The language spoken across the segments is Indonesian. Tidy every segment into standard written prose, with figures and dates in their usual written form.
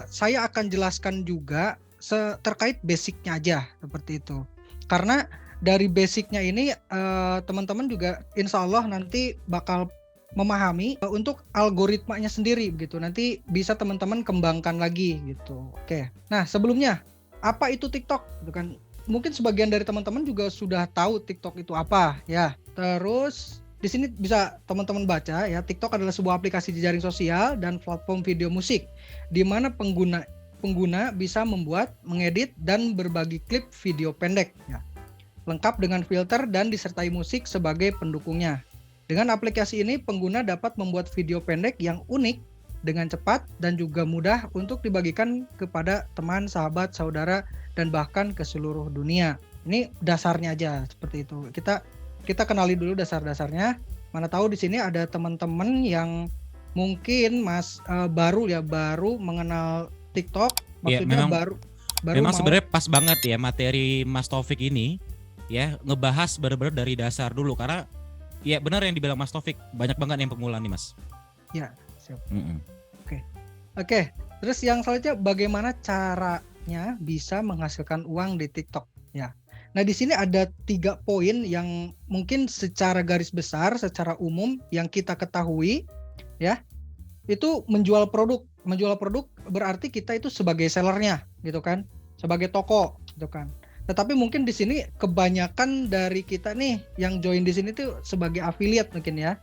saya akan jelaskan juga terkait basicnya aja seperti itu. Karena dari basicnya ini teman-teman juga insya Allah nanti bakal memahami untuk algoritmanya sendiri begitu. Nanti bisa teman-teman kembangkan lagi gitu. Oke. Nah sebelumnya apa itu TikTok? Gitu kan. Mungkin sebagian dari teman-teman juga sudah tahu TikTok itu apa ya. Terus di sini bisa teman-teman baca ya, TikTok adalah sebuah aplikasi di jaring sosial dan platform video musik di mana pengguna bisa membuat, mengedit dan berbagi klip video pendek ya, lengkap dengan filter dan disertai musik sebagai pendukungnya. Dengan aplikasi ini pengguna dapat membuat video pendek yang unik dengan cepat dan juga mudah untuk dibagikan kepada teman, sahabat, saudara dan bahkan ke seluruh dunia. Ini dasarnya aja seperti itu. Kita kenali dulu dasar-dasarnya. Mana tahu di sini ada teman-teman yang mungkin baru mengenal TikTok, Ya, maksudnya memang sebenarnya pas banget ya materi Mas Taufik ini ya, ngebahas benar-benar dari dasar dulu, karena ya benar yang dibilang Mas Taufik, banyak banget yang pemula nih Mas. Ya, siap. Oke. Terus yang selanjutnya bagaimana caranya bisa menghasilkan uang di TikTok ya. Nah di sini ada 3 poin yang mungkin secara garis besar, secara umum yang kita ketahui ya, itu menjual produk. Menjual produk berarti kita itu sebagai sellernya gitu kan, sebagai toko gitu kan. Tetapi mungkin di sini kebanyakan dari kita nih yang join di sini tuh sebagai affiliate mungkin ya.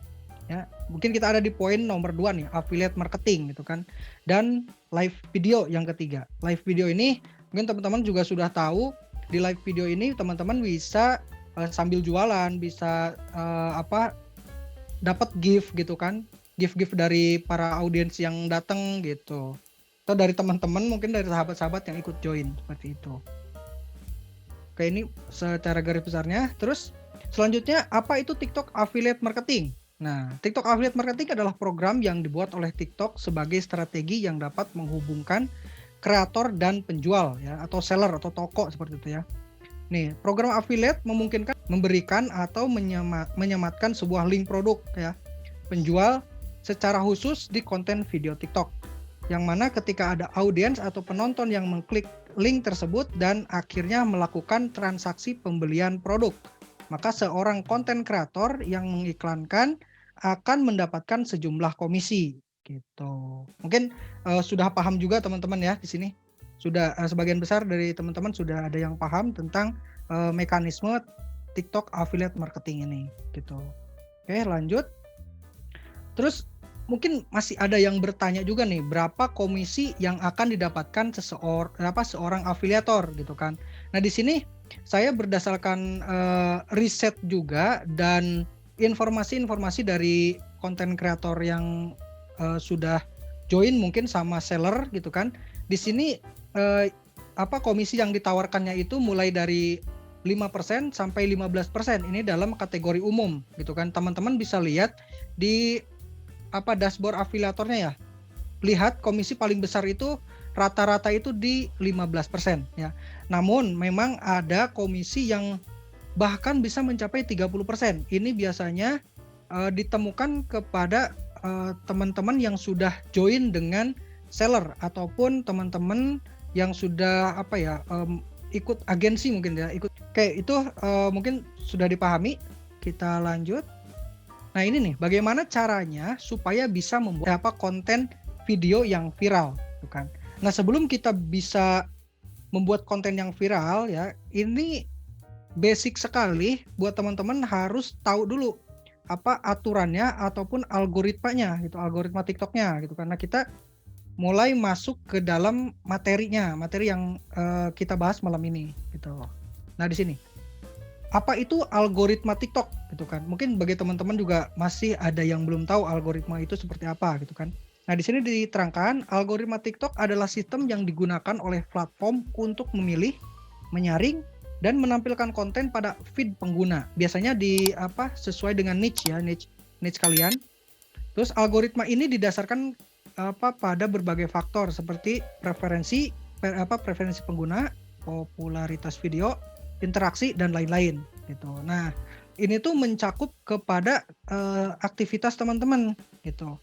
Ya, mungkin kita ada di poin nomor 2 nih, affiliate marketing gitu kan. Dan live video yang ketiga. Live video ini mungkin teman-teman juga sudah tahu, di live video ini teman-teman bisa sambil jualan, bisa dapat gift gitu kan. Gift-gift dari para audiens yang datang gitu. Atau dari teman-teman, mungkin dari sahabat-sahabat yang ikut join seperti itu. Oke, ini secara garis besarnya. Terus selanjutnya apa itu TikTok Affiliate Marketing? Nah, TikTok Affiliate Marketing adalah program yang dibuat oleh TikTok sebagai strategi yang dapat menghubungkan kreator dan penjual ya, atau seller atau toko seperti itu ya. Nih, program affiliate memungkinkan memberikan atau menyematkan sebuah link produk ya penjual secara khusus di konten video TikTok. Yang mana ketika ada audiens atau penonton yang mengklik link tersebut dan akhirnya melakukan transaksi pembelian produk, maka seorang konten kreator yang mengiklankan akan mendapatkan sejumlah komisi gitu. Mungkin sudah paham juga teman-teman ya di sini. Sudah sebagian besar dari teman-teman sudah ada yang paham tentang mekanisme TikTok affiliate marketing ini gitu. Oke, lanjut. Terus mungkin masih ada yang bertanya juga nih, berapa komisi yang akan didapatkan seorang afiliator gitu kan. Nah, di sini saya berdasarkan riset juga dan informasi-informasi dari konten kreator yang sudah join mungkin sama seller gitu kan. Di sini komisi yang ditawarkannya itu mulai dari 5% sampai 15%. Ini dalam kategori umum gitu kan. Teman-teman bisa lihat di dashboard afiliatornya ya. Lihat komisi paling besar itu rata-rata itu di 15% ya. Namun memang ada komisi yang bahkan bisa mencapai 30%. Ini biasanya ditemukan kepada teman-teman yang sudah join dengan seller ataupun teman-teman yang sudah ikut agensi mungkin ya, Oke, itu mungkin sudah dipahami. Kita lanjut. Nah, ini nih bagaimana caranya supaya bisa membuat konten video yang viral, bukan? Nah, sebelum kita bisa membuat konten yang viral ya, ini basic sekali buat teman-teman harus tahu dulu apa aturannya ataupun algoritmanya gitu, algoritma TikToknya gitu. Karena kita mulai masuk ke dalam materi yang kita bahas malam ini gitu. Nah, di sini apa itu algoritma TikTok gitu kan? Mungkin bagi teman-teman juga masih ada yang belum tahu algoritma itu seperti apa gitu kan. Nah, di sini diterangkan algoritma TikTok adalah sistem yang digunakan oleh platform untuk memilih, menyaring dan menampilkan konten pada feed pengguna. Biasanya sesuai dengan niche kalian. Terus algoritma ini didasarkan pada berbagai faktor seperti preferensi pengguna, popularitas video, interaksi dan lain-lain gitu. Nah, ini tuh mencakup kepada aktivitas teman-teman gitu.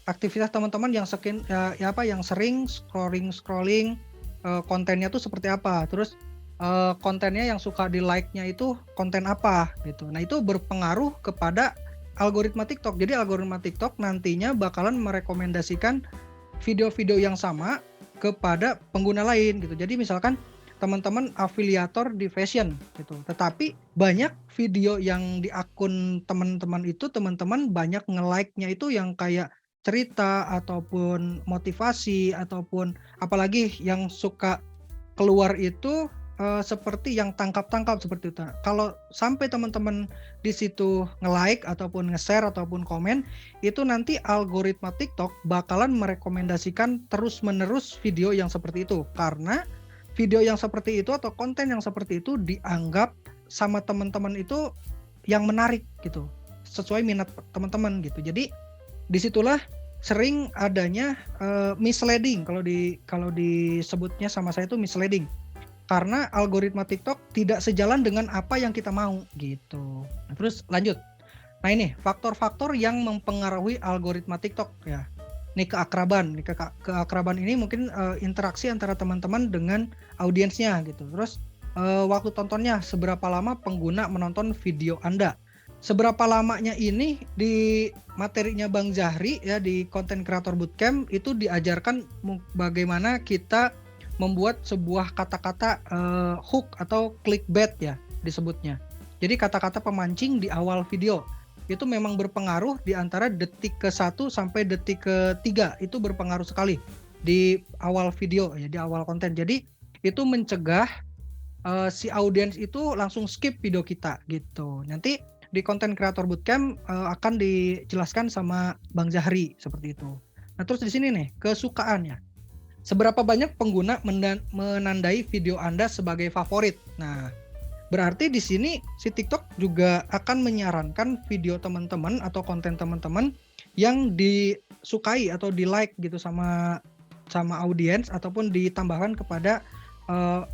aktivitas teman-teman yang yang sering scrolling kontennya tuh seperti apa. Terus kontennya yang suka di like-nya itu konten apa gitu. Nah, itu berpengaruh kepada algoritma TikTok. Jadi algoritma TikTok nantinya bakalan merekomendasikan video-video yang sama kepada pengguna lain gitu. Jadi misalkan teman-teman afiliator di fashion gitu. Tetapi banyak video yang di akun teman-teman itu teman-teman banyak nge-like-nya itu yang kayak cerita ataupun motivasi ataupun apalagi yang suka keluar itu seperti yang tangkap-tangkap seperti itu. Kalau sampai teman-teman di situ nge-like ataupun nge-share ataupun komen, itu nanti algoritma TikTok bakalan merekomendasikan terus-menerus video yang seperti itu. Karena video yang seperti itu atau konten yang seperti itu dianggap sama teman-teman itu yang menarik gitu, sesuai minat teman-teman gitu. Jadi disitulah sering adanya misleading, kalau disebutnya sama saya itu misleading. Karena algoritma TikTok tidak sejalan dengan apa yang kita mau gitu. Nah, terus lanjut. Nah, ini faktor-faktor yang mempengaruhi algoritma TikTok ya. Ini keakraban. Keakraban ini mungkin interaksi antara teman-teman dengan audiensnya gitu. Terus waktu tontonnya, seberapa lama pengguna menonton video Anda. Seberapa lamanya ini di materinya Bang Zahri ya, di Content Creator Bootcamp itu diajarkan bagaimana kita membuat sebuah kata-kata hook atau clickbait ya disebutnya. Jadi kata-kata pemancing di awal video itu memang berpengaruh di antara detik ke-1 sampai detik ke-3, itu berpengaruh sekali di awal video ya, di awal konten. Jadi itu mencegah si audiens itu langsung skip video kita gitu. Nanti di Content Creator Bootcamp akan dijelaskan sama Bang Zahri seperti itu. Nah, terus di sini nih kesukaannya. Seberapa banyak pengguna menandai video Anda sebagai favorit. Nah, berarti di sini si TikTok juga akan menyarankan video teman-teman atau konten teman-teman yang disukai atau di-like gitu sama audiens ataupun ditambahkan kepada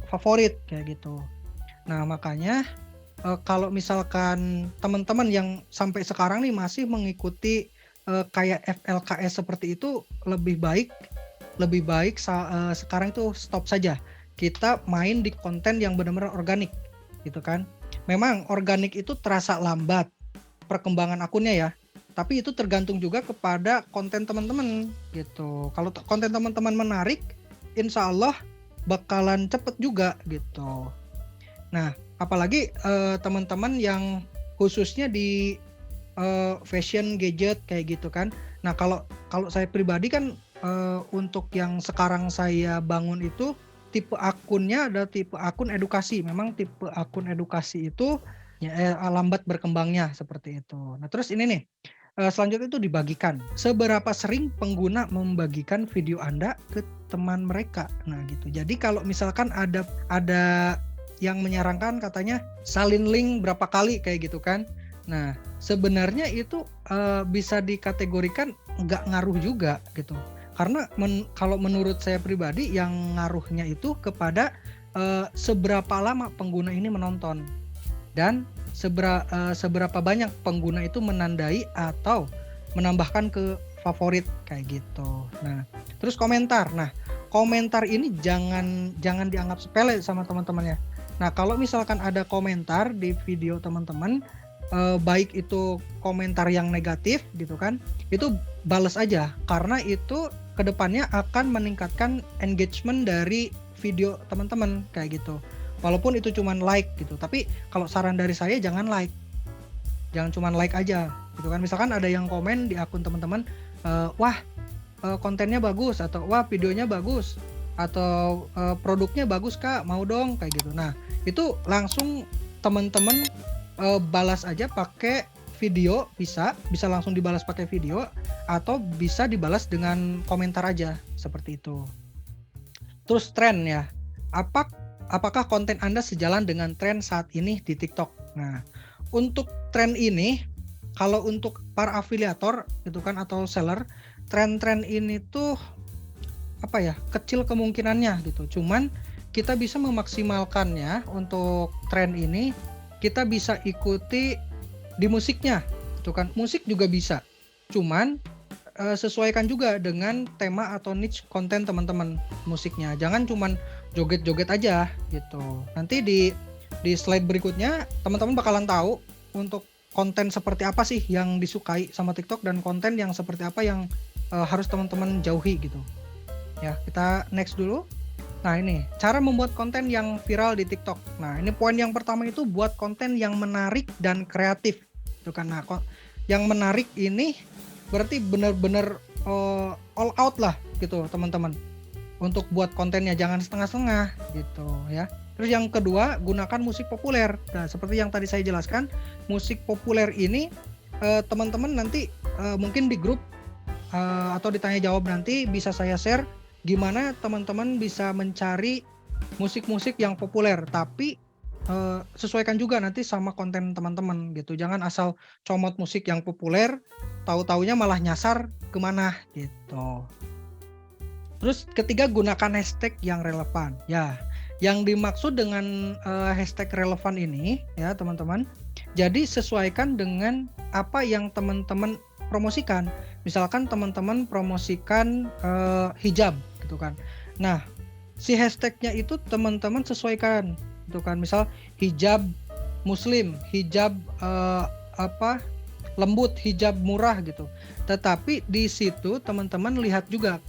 favorit kayak gitu. Nah, makanya kalau misalkan teman-teman yang sampai sekarang nih masih mengikuti kayak FLKS seperti itu, lebih baik sekarang itu stop saja. Kita main di konten yang benar-benar organik gitu kan. Memang organik itu terasa lambat perkembangan akunnya ya, tapi itu tergantung juga kepada konten teman-teman gitu. Kalau konten teman-teman menarik, insya Allah bakalan cepet juga gitu. Nah, apalagi teman-teman yang khususnya di fashion gadget kayak gitu kan. Nah, kalau saya pribadi kan untuk yang sekarang saya bangun itu tipe akunnya ada tipe akun edukasi. Memang tipe akun edukasi itu ya lambat berkembangnya seperti itu. Nah, terus ini nih selanjutnya itu dibagikan. Seberapa sering pengguna membagikan video Anda ke teman mereka. Nah, gitu. Jadi kalau misalkan ada yang menyarankan katanya salin link berapa kali kayak gitu kan. Nah, sebenarnya itu bisa dikategorikan nggak ngaruh juga gitu. Karena kalau menurut saya pribadi yang ngaruhnya itu kepada seberapa lama pengguna ini menonton dan seberapa banyak pengguna itu menandai atau menambahkan ke favorit kayak gitu. Nah, terus komentar. Nah, komentar ini jangan dianggap sepele sama teman-temannya. Nah, kalau misalkan ada komentar di video teman-teman, baik itu komentar yang negatif gitu kan, itu balas aja karena itu kedepannya akan meningkatkan engagement dari video teman-teman kayak gitu. Walaupun itu cuman like gitu, tapi kalau saran dari saya jangan cuman like aja gitu kan. Misalkan ada yang komen di akun teman-teman, wah kontennya bagus atau wah videonya bagus atau produknya bagus kak, mau dong kayak gitu. Nah, itu langsung teman-teman balas aja pakai video, bisa langsung dibalas pakai video atau bisa dibalas dengan komentar aja seperti itu. Terus tren ya, apakah konten Anda sejalan dengan tren saat ini di TikTok? Nah, untuk tren ini, kalau untuk para afiliator gitu kan atau seller, tren-tren ini tuh kecil kemungkinannya gitu. Cuman kita bisa memaksimalkannya untuk tren ini, kita bisa ikuti di musiknya, itu kan musik juga bisa. Cuman sesuaikan juga dengan tema atau niche konten teman-teman musiknya. Jangan cuman joget-joget aja gitu. Nanti di slide berikutnya teman-teman bakalan tahu untuk konten seperti apa sih yang disukai sama TikTok dan konten yang seperti apa yang harus teman-teman jauhi gitu. Ya, kita next dulu. Nah, ini cara membuat konten yang viral di TikTok. Nah, ini poin yang pertama itu buat konten yang menarik dan kreatif. Itu kan. Nah, yang menarik ini berarti benar-benar all out lah gitu, teman-teman. Untuk buat kontennya jangan setengah-setengah gitu ya. Terus yang kedua, gunakan musik populer. Nah, seperti yang tadi saya jelaskan, musik populer ini teman-teman nanti mungkin di grup atau ditanya jawab nanti bisa saya share gimana teman-teman bisa mencari musik-musik yang populer, tapi sesuaikan juga nanti sama konten teman-teman gitu. Jangan asal comot musik yang populer, tahu-taunya malah nyasar kemana gitu. Terus ketiga, gunakan hashtag yang relevan. Ya, yang dimaksud dengan hashtag relevan ini ya teman-teman, jadi sesuaikan dengan apa yang teman-teman promosikan. Misalkan teman-teman promosikan hijab gitu kan. Nah, si hashtagnya itu teman-teman sesuaikan gitu kan. Misal hijab muslim, hijab lembut, hijab murah gitu. Tetapi di situ teman-teman lihat juga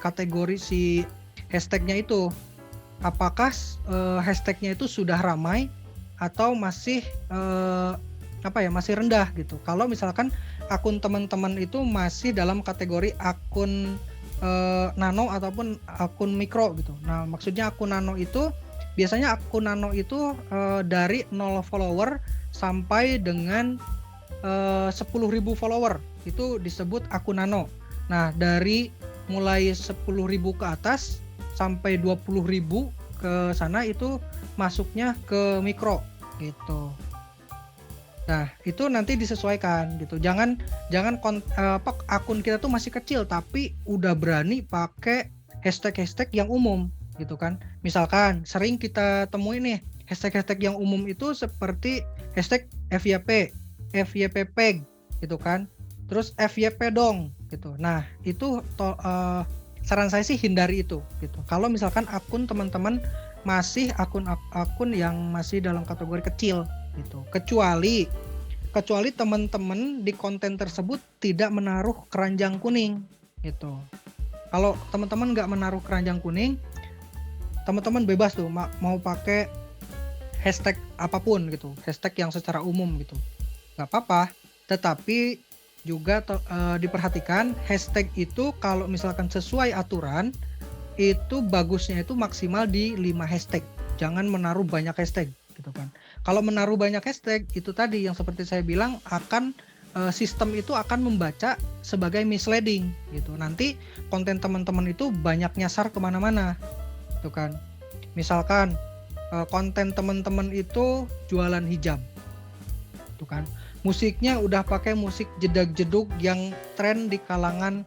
kategori si hashtagnya itu. Apakah hashtagnya itu sudah ramai atau masih masih rendah gitu. Kalau misalkan akun teman-teman itu masih dalam kategori akun nano ataupun akun mikro gitu. Nah, maksudnya akun nano itu biasanya akun nano itu dari 0 follower sampai dengan 10.000 follower itu disebut akun nano. Nah, dari mulai 10.000 ke atas sampai 20.000 ke sana itu masuknya ke mikro gitu. Nah, itu nanti disesuaikan gitu. Jangan akun kita tuh masih kecil tapi udah berani pakai hashtag-hashtag yang umum gitu kan. Misalkan sering kita temui nih hashtag-hashtag yang umum itu seperti hashtag FYP, FYPPEG gitu kan. Terus FYP dong gitu. Nah, itu saran saya sih hindari itu gitu. Kalau misalkan akun teman-teman masih akun yang masih dalam kategori kecil gitu. Kecuali teman-teman di konten tersebut tidak menaruh keranjang kuning gitu. Kalau teman-teman nggak menaruh keranjang kuning, teman-teman bebas tuh mau pakai hashtag apapun gitu, hashtag yang secara umum gitu, nggak apa-apa. Tetapi juga diperhatikan hashtag itu kalau misalkan sesuai aturan itu bagusnya itu maksimal di 5 hashtag. Jangan menaruh banyak hashtag gitu kan. Kalau menaruh banyak hashtag itu tadi yang seperti saya bilang akan sistem itu akan membaca sebagai misleading gitu. Nanti konten teman-teman itu banyak nyasar kemana-mana gitu kan. Misalkan konten teman-teman itu jualan hijab gitu kan. Musiknya udah pakai musik jedag-jedug yang tren di kalangan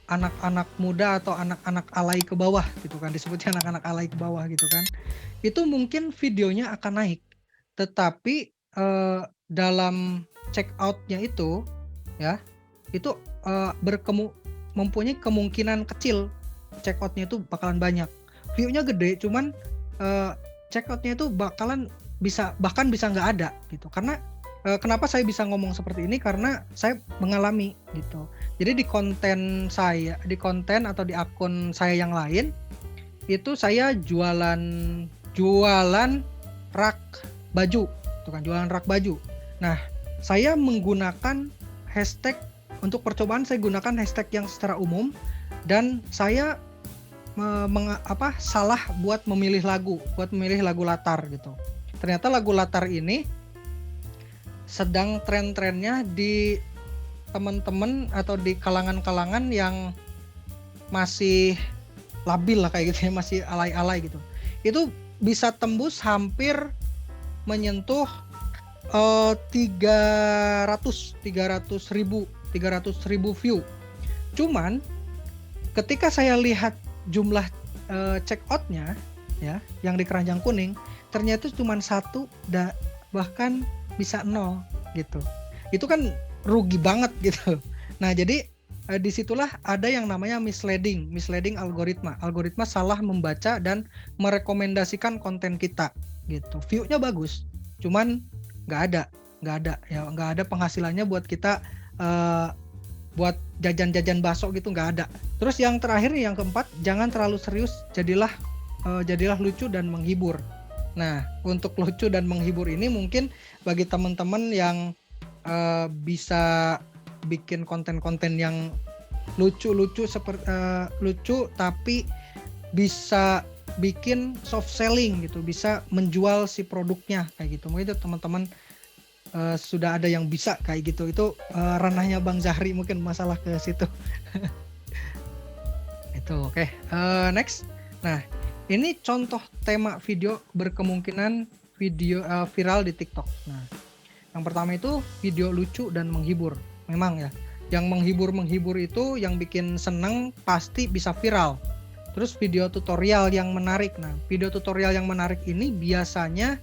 anak-anak muda atau anak-anak alay ke bawah gitu kan, disebutnya anak-anak alay ke bawah gitu kan. Itu mungkin videonya akan naik, tetapi dalam check out-nya itu ya, itu mempunyai kemungkinan kecil check out-nya itu bakalan banyak. View-nya gede cuman check out-nya itu bahkan bisa nggak ada gitu. Karena kenapa saya bisa ngomong seperti ini, karena saya mengalami gitu. Jadi di konten atau di akun saya yang lain itu saya jualan rak baju, itu kan jualan rak baju. Nah, saya menggunakan hashtag untuk percobaan, saya gunakan hashtag yang secara umum dan saya salah buat memilih lagu latar gitu. Ternyata lagu latar ini sedang tren-trennya di teman-teman atau di kalangan-kalangan yang masih labil lah kayak gitu ya, masih alay-alay gitu. Itu bisa tembus hampir menyentuh 300.000 view. Cuman ketika saya lihat jumlah check out-nya ya yang di keranjang kuning, ternyata cuma 1 bahkan bisa 0 gitu. Itu kan rugi banget gitu. Nah, jadi disitulah ada yang namanya misleading algoritma. Algoritma salah membaca dan merekomendasikan konten kita gitu. View-nya bagus, cuman nggak ada penghasilannya buat kita buat jajan-jajan bakso gitu, nggak ada. Terus yang terakhir nih, yang keempat, jangan terlalu serius, jadilah lucu dan menghibur. Nah, untuk lucu dan menghibur ini mungkin bagi teman-teman yang bisa bikin konten-konten yang lucu tapi bisa bikin soft selling gitu, bisa menjual si produknya kayak gitu. Mungkin itu teman-teman sudah ada yang bisa kayak gitu. Itu ranahnya Bang Zahri mungkin masalah ke situ. Itu oke. Next. Nah, ini contoh tema video berkemungkinan video viral di TikTok. Nah, yang pertama itu video lucu dan menghibur. Memang ya, yang menghibur itu yang bikin seneng pasti bisa viral. Terus video tutorial yang menarik. Nah, video tutorial yang menarik ini biasanya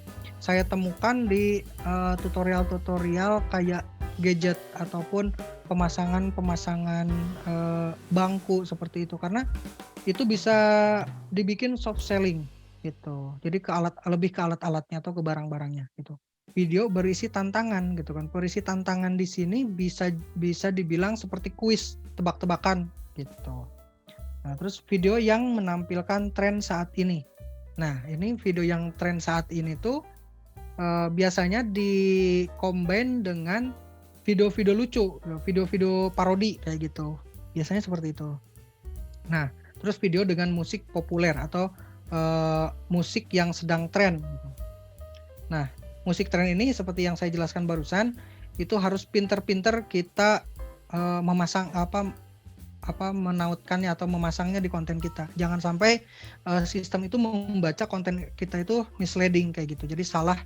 saya temukan di tutorial-tutorial kayak gadget ataupun pemasangan bangku seperti itu, karena itu bisa dibikin soft selling gitu. Jadi lebih ke alat-alatnya atau ke barang-barangnya gitu. Video berisi tantangan gitu kan. Berisi tantangan di sini bisa dibilang seperti kuis, tebak-tebakan gitu. Nah, terus video yang menampilkan tren saat ini. Nah, ini video yang tren saat ini tuh biasanya di-combine dengan video-video lucu, video-video parodi kayak gitu. Biasanya seperti itu. Nah, terus video dengan musik populer atau musik yang sedang tren. Nah, musik tren ini seperti yang saya jelaskan barusan, itu harus pinter-pinter kita memasang menautkannya atau memasangnya di konten kita. Jangan sampai sistem itu membaca konten kita itu misleading kayak gitu. Jadi salah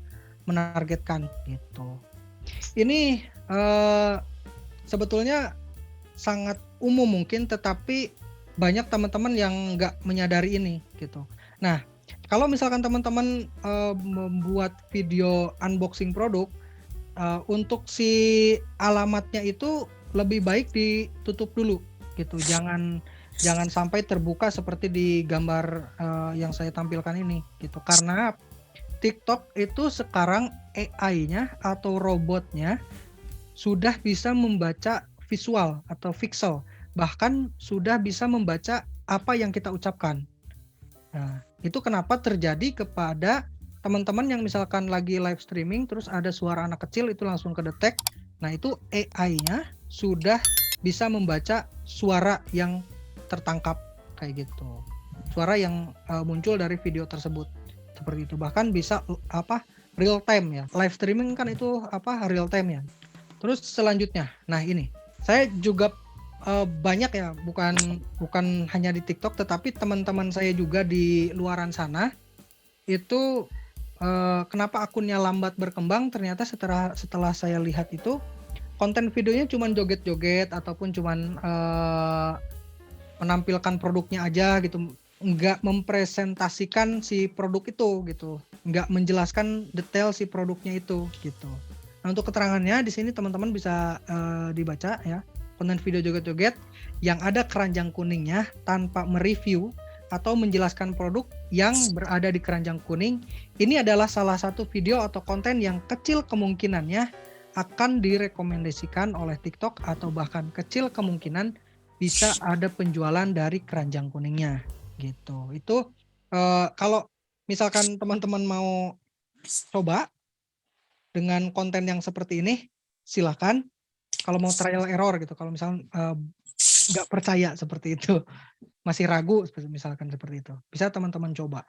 menargetkan gitu. Ini sebetulnya sangat umum mungkin, tetapi banyak teman-teman yang nggak menyadari ini gitu. Nah, kalau misalkan teman-teman membuat video unboxing produk, untuk si alamatnya itu lebih baik ditutup dulu gitu. Jangan sampai terbuka seperti di gambar yang saya tampilkan ini gitu. Karena TikTok itu sekarang AI-nya atau robotnya sudah bisa membaca visual atau pixel, bahkan sudah bisa membaca apa yang kita ucapkan. Nah, itu kenapa terjadi kepada teman-teman yang misalkan lagi live streaming terus ada suara anak kecil itu langsung kedetek. Nah, itu AI-nya sudah bisa membaca suara yang tertangkap kayak gitu. Suara yang muncul dari video tersebut. Seperti itu. Bahkan bisa real time ya. Live streaming kan itu real time ya. Terus selanjutnya, nah ini saya juga banyak ya, bukan hanya di TikTok, tetapi teman-teman saya juga di luaran sana itu kenapa akunnya lambat berkembang, ternyata setelah saya lihat itu konten videonya cuman joget-joget ataupun cuman menampilkan produknya aja gitu, nggak mempresentasikan si produk itu gitu, nggak menjelaskan detail si produknya itu gitu. Nah, untuk keterangannya di sini teman-teman bisa dibaca ya, konten video joget-joget yang ada keranjang kuningnya tanpa mereview atau menjelaskan produk yang berada di keranjang kuning, ini adalah salah satu video atau konten yang kecil kemungkinannya akan direkomendasikan oleh TikTok atau bahkan kecil kemungkinan bisa ada penjualan dari keranjang kuningnya gitu. Itu kalau misalkan teman-teman mau coba dengan konten yang seperti ini, silakan. Kalau mau trial error gitu, kalau misalkan nggak percaya seperti itu, masih ragu misalkan seperti itu, bisa teman-teman coba.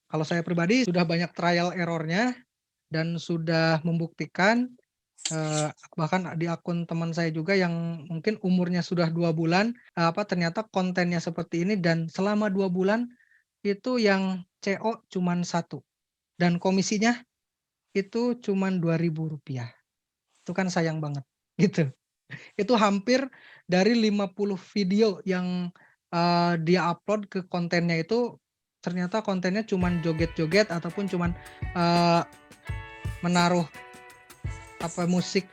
Kalau saya pribadi sudah banyak trial errornya dan sudah membuktikan, bahkan di akun teman saya juga yang mungkin umurnya sudah 2 bulan, ternyata kontennya seperti ini dan selama 2 bulan itu yang CO cuman 1 dan komisinya itu cuman Rp2.000. Itu kan sayang banget gitu. Itu hampir dari 50 video yang dia upload ke kontennya itu, ternyata kontennya cuman joget-joget ataupun cuman menaruh apa musik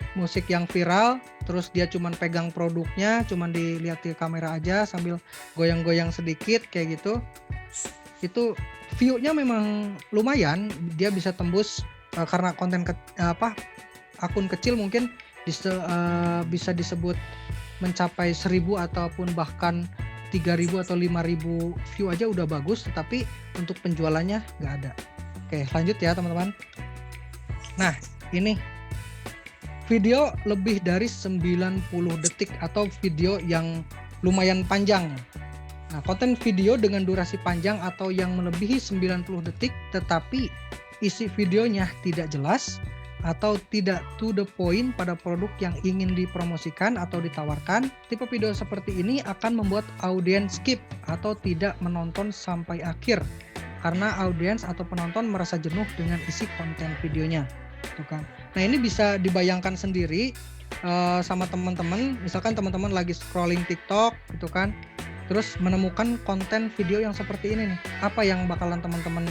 yang viral, terus dia cuman pegang produknya, cuman dilihat di kamera aja sambil goyang-goyang sedikit kayak gitu. Itu view-nya memang lumayan, dia bisa tembus karena konten akun kecil mungkin bisa disebut mencapai 1.000 ataupun bahkan 3.000 atau 5.000 view aja udah bagus, tetapi untuk penjualannya nggak ada. Oke, lanjut ya teman-teman. Nah, ini video lebih dari 90 detik atau video yang lumayan panjang. Nah, konten video dengan durasi panjang atau yang melebihi 90 detik tetapi isi videonya tidak jelas atau tidak to the point pada produk yang ingin dipromosikan atau ditawarkan, tipe video seperti ini akan membuat audiens skip atau tidak menonton sampai akhir karena audiens atau penonton merasa jenuh dengan isi konten videonya. Tuh kan. Nah, ini bisa dibayangkan sendiri sama teman-teman, misalkan teman-teman lagi scrolling TikTok gitu kan, terus menemukan konten video yang seperti ini nih, apa yang bakalan teman-teman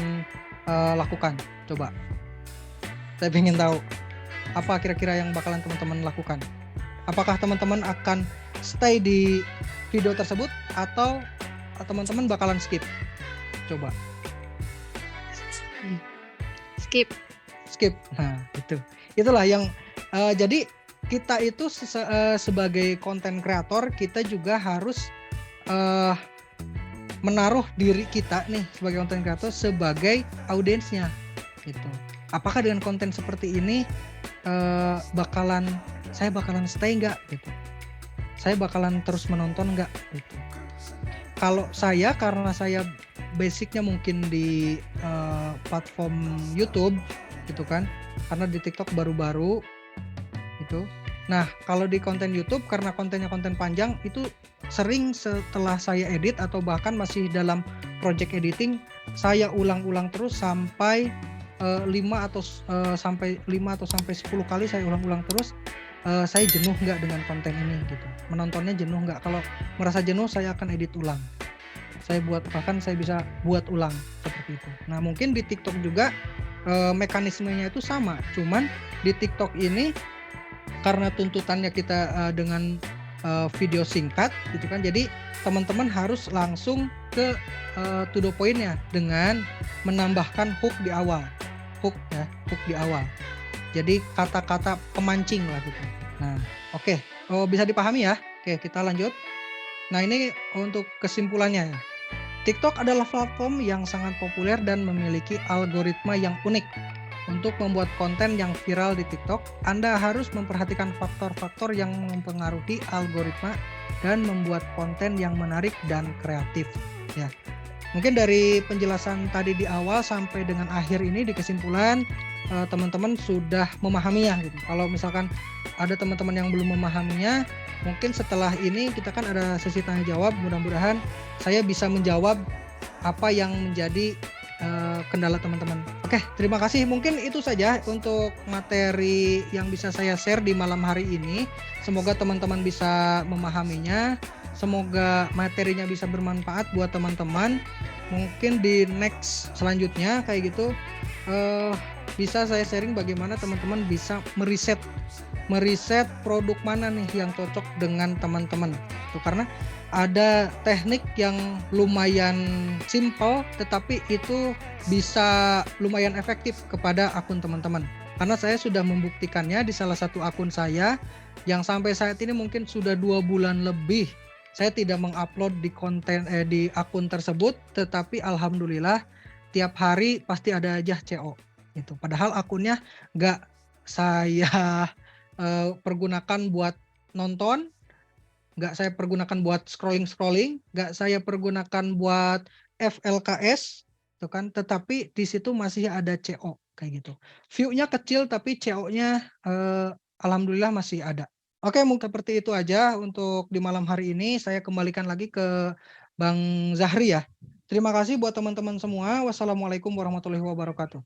lakukan? Coba. Saya ingin tahu apa kira-kira yang bakalan teman-teman lakukan. Apakah teman-teman akan stay di video tersebut atau teman-teman bakalan skip? Coba. Skip. Skip. Nah, itulah yang jadi kita itu sebagai konten kreator, kita juga harus menaruh diri kita nih sebagai konten kreator sebagai audiensnya gitu. Apakah dengan konten seperti ini saya bakalan stay nggak gitu? Saya bakalan terus menonton nggak gitu? Kalau saya, karena saya basicnya mungkin di platform YouTube gitu kan, karena di TikTok baru-baru itu. Nah, kalau di konten YouTube karena kontennya konten panjang itu sering setelah saya edit atau bahkan masih dalam project editing, saya ulang-ulang terus sampai 5 atau sampai 10 kali saya ulang-ulang terus. Saya jenuh nggak dengan konten ini gitu, menontonnya jenuh nggak? Kalau merasa jenuh saya akan edit ulang, bahkan saya bisa buat ulang seperti itu. Nah, mungkin di TikTok juga mekanismenya itu sama, cuman di TikTok ini karena tuntutannya kita dengan video singkat gitu kan, jadi teman-teman harus langsung ke to the point-nya dengan menambahkan hook di awal. Hook di awal. Jadi kata-kata pemancing lah gitu. Nah, oke. Bisa dipahami ya? Oke, kita lanjut. Nah, ini untuk kesimpulannya ya. TikTok adalah platform yang sangat populer dan memiliki algoritma yang unik. Untuk membuat konten yang viral di TikTok, Anda harus memperhatikan faktor-faktor yang mempengaruhi algoritma dan membuat konten yang menarik dan kreatif ya. Mungkin dari penjelasan tadi di awal sampai dengan akhir ini di kesimpulan teman-teman sudah memahaminya gitu. Kalau misalkan ada teman-teman yang belum memahaminya, mungkin setelah ini kita kan ada sesi tanya jawab, mudah-mudahan saya bisa menjawab apa yang menjadi kendala teman-teman. Oke, terima kasih. Mungkin itu saja untuk materi yang bisa saya share di malam hari ini. Semoga teman-teman bisa memahaminya. Semoga materinya bisa bermanfaat buat teman-teman. Mungkin di next selanjutnya kayak gitu bisa saya sharing bagaimana teman-teman bisa meriset produk mana nih yang cocok dengan teman-teman. Tuh, karena ada teknik yang lumayan simple tetapi itu bisa lumayan efektif kepada akun teman-teman. Karena saya sudah membuktikannya di salah satu akun saya yang sampai saat ini mungkin sudah 2 bulan lebih saya tidak mengupload di akun tersebut, tetapi alhamdulillah tiap hari pasti ada aja CO itu. Padahal akunnya nggak saya pergunakan buat nonton, nggak saya pergunakan buat scrolling, nggak saya pergunakan buat FLKS, itu kan. Tetapi di situ masih ada CO kayak gitu. View-nya kecil tapi CO-nya alhamdulillah masih ada. Oke, mungkin seperti itu aja untuk di malam hari ini. Saya kembalikan lagi ke Bang Zahri ya. Terima kasih buat teman-teman semua. Wassalamualaikum warahmatullahi wabarakatuh.